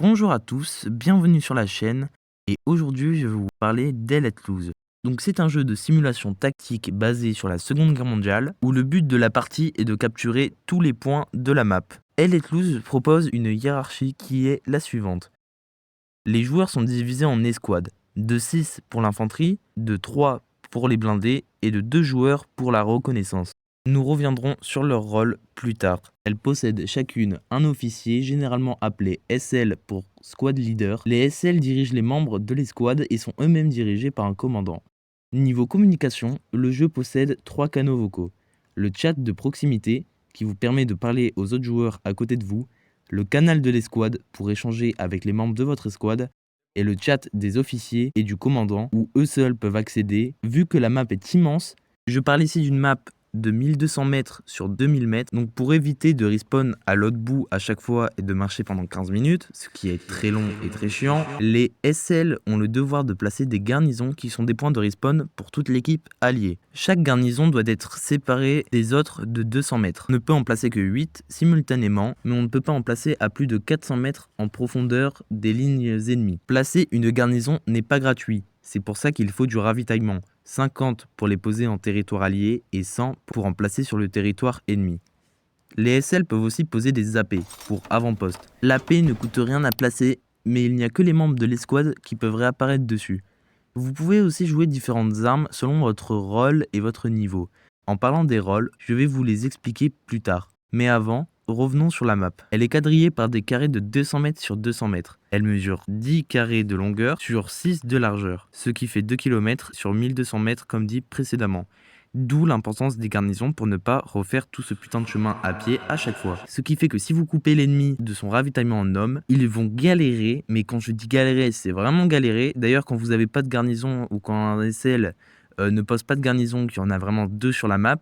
Bonjour à tous, bienvenue sur la chaîne et aujourd'hui je vais vous parler d'Hell Let Loose. Donc c'est un jeu de simulation tactique basé sur la Seconde Guerre mondiale où le but de la partie est de capturer tous les points de la map. Hell Let Loose propose une hiérarchie qui est la suivante. Les joueurs sont divisés en escouades, de 6 pour l'infanterie, de 3 pour les blindés et de 2 joueurs pour la reconnaissance. Nous reviendrons sur leur rôle plus tard. Elles possèdent chacune un officier, généralement appelé SL pour Squad Leader. Les SL dirigent les membres de l'escouade et sont eux-mêmes dirigés par un commandant. Niveau communication, le jeu possède 3 canaux vocaux. Le chat de proximité, qui vous permet de parler aux autres joueurs à côté de vous, le canal de l'escouade pour échanger avec les membres de votre escouade, et le chat des officiers et du commandant, où eux seuls peuvent accéder. Vu que la map est immense, je parle ici d'une map de 1200 mètres sur 2000 mètres. Donc pour éviter de respawn à l'autre bout à chaque fois et de marcher pendant 15 minutes, ce qui est très long et très chiant, les SL ont le devoir de placer des garnisons qui sont des points de respawn pour toute l'équipe alliée. Chaque garnison doit être séparée des autres de 200 mètres. On ne peut en placer que 8 simultanément, mais on ne peut pas en placer à plus de 400 mètres en profondeur des lignes ennemies. Placer une garnison n'est pas gratuit. C'est pour ça qu'il faut du ravitaillement. 50 pour les poser en territoire allié et 100 pour en placer sur le territoire ennemi. Les SL peuvent aussi poser des AP pour avant-poste. L'AP ne coûte rien à placer, mais il n'y a que les membres de l'escouade qui peuvent réapparaître dessus. Vous pouvez aussi jouer différentes armes selon votre rôle et votre niveau. En parlant des rôles, je vais vous les expliquer plus tard. Mais avant, revenons sur la map. Elle est quadrillée par des carrés de 200 mètres sur 200 mètres. Elle mesure 10 carrés de longueur sur 6 de largeur, ce qui fait 2 km sur 1200 mètres comme dit précédemment. D'où l'importance des garnisons pour ne pas refaire tout ce putain de chemin à pied à chaque fois. Ce qui fait que si vous coupez l'ennemi de son ravitaillement en hommes, ils vont galérer, mais quand je dis galérer, c'est vraiment galérer. D'ailleurs, quand vous n'avez pas de garnison ou quand un SL ne pose pas de garnison, qu'il y en a vraiment 2 sur la map,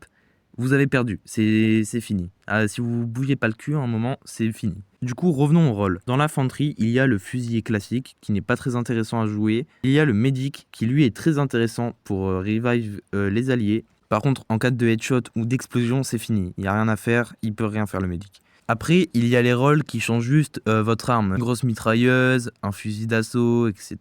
vous avez perdu, c'est fini. Si vous bougez pas le cul à un moment, c'est fini. Du coup, revenons au rôle. Dans l'infanterie, il y a le fusilier classique, qui n'est pas très intéressant à jouer. Il y a le medic, qui lui est très intéressant pour revive les alliés. Par contre, en cas de headshot ou d'explosion, c'est fini. Il n'y a rien à faire, il peut rien faire le medic. Après, il y a les rôles qui changent juste votre arme. Une grosse mitrailleuse, un fusil d'assaut, etc.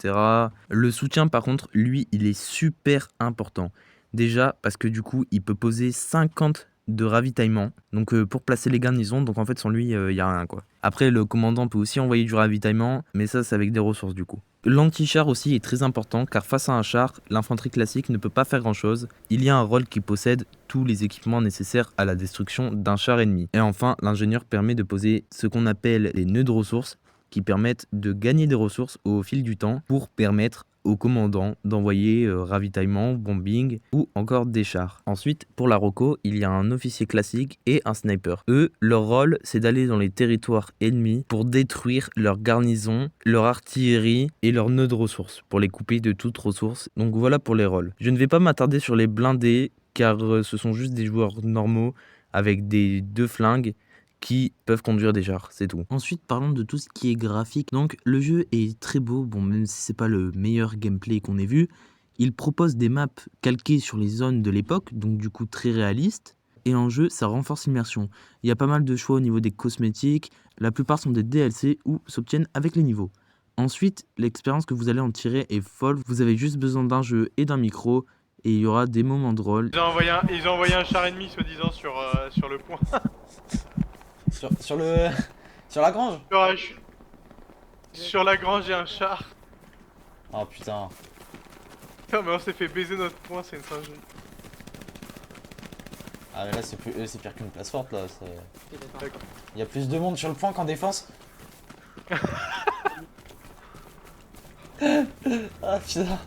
Le soutien, par contre, lui, il est super important. Déjà, parce que du coup, il peut poser 50 de ravitaillement, donc pour placer les garnisons, donc en fait sans lui, il n'y a rien quoi. Après, le commandant peut aussi envoyer du ravitaillement, mais ça c'est avec des ressources du coup. L'anti-char aussi est très important, car face à un char, l'infanterie classique ne peut pas faire grand chose. Il y a un rôle qui possède tous les équipements nécessaires à la destruction d'un char ennemi. Et enfin, l'ingénieur permet de poser ce qu'on appelle les nœuds de ressources, qui permettent de gagner des ressources au fil du temps pour permettre au commandant d'envoyer ravitaillement, bombing ou encore des chars. Ensuite, pour la Roco, il y a un officier classique et un sniper. Eux, leur rôle, c'est d'aller dans les territoires ennemis pour détruire leur garnison, leur artillerie et leurs nœuds de ressources, pour les couper de toute ressource. Donc voilà pour les rôles. Je ne vais pas m'attarder sur les blindés, car ce sont juste des joueurs normaux avec des 2 flingues qui peuvent conduire des chars, c'est tout. Ensuite, parlons de tout ce qui est graphique. Donc, le jeu est très beau, bon, même si c'est pas le meilleur gameplay qu'on ait vu. Il propose des maps calquées sur les zones de l'époque, donc du coup très réalistes. Et en jeu, ça renforce l'immersion. Il y a pas mal de choix au niveau des cosmétiques. La plupart sont des DLC ou s'obtiennent avec les niveaux. Ensuite, l'expérience que vous allez en tirer est folle. Vous avez juste besoin d'un jeu et d'un micro. Et il y aura des moments de rôle. Ils ont envoyé un char ennemi soi-disant sur le point. Sur le... Sur la grange. Sur la grange, il y a un char. Oh putain. Putain, mais on s'est fait baiser notre point, c'est une singerie. Ah mais là c'est pire qu'une place forte là. Il y a plus de monde sur le point qu'en défense. Ah putain.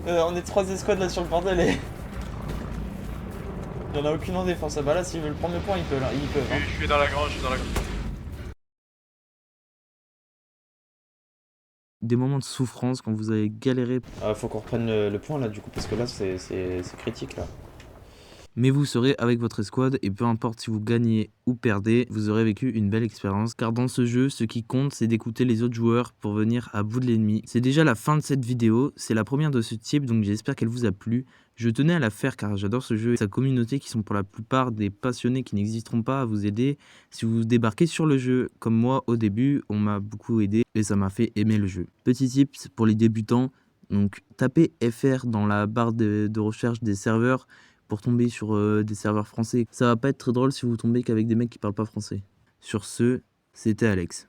On est 3 escouades là sur le bordel et... Il y en a aucune en défense. Ah bah là s'ils veulent prendre le point ils peuvent là. Hein. Je suis dans la grange, Des moments de souffrance quand vous avez galéré. Faut qu'on reprenne le point là du coup parce que là c'est critique là. Mais vous serez avec votre escouade et peu importe si vous gagnez ou perdez, vous aurez vécu une belle expérience. Car dans ce jeu, ce qui compte, c'est d'écouter les autres joueurs pour venir à bout de l'ennemi. C'est déjà la fin de cette vidéo, c'est la première de ce type, donc j'espère qu'elle vous a plu. Je tenais à la faire car j'adore ce jeu et sa communauté qui sont pour la plupart des passionnés qui n'existeront pas à vous aider si vous débarquez sur le jeu. Comme moi au début, on m'a beaucoup aidé et ça m'a fait aimer le jeu. Petit tips pour les débutants, donc tapez FR dans la barre de recherche des serveurs pour tomber sur des serveurs français. Ça va pas être très drôle si vous tombez qu'avec des mecs qui parlent pas français. Sur ce, c'était Alex.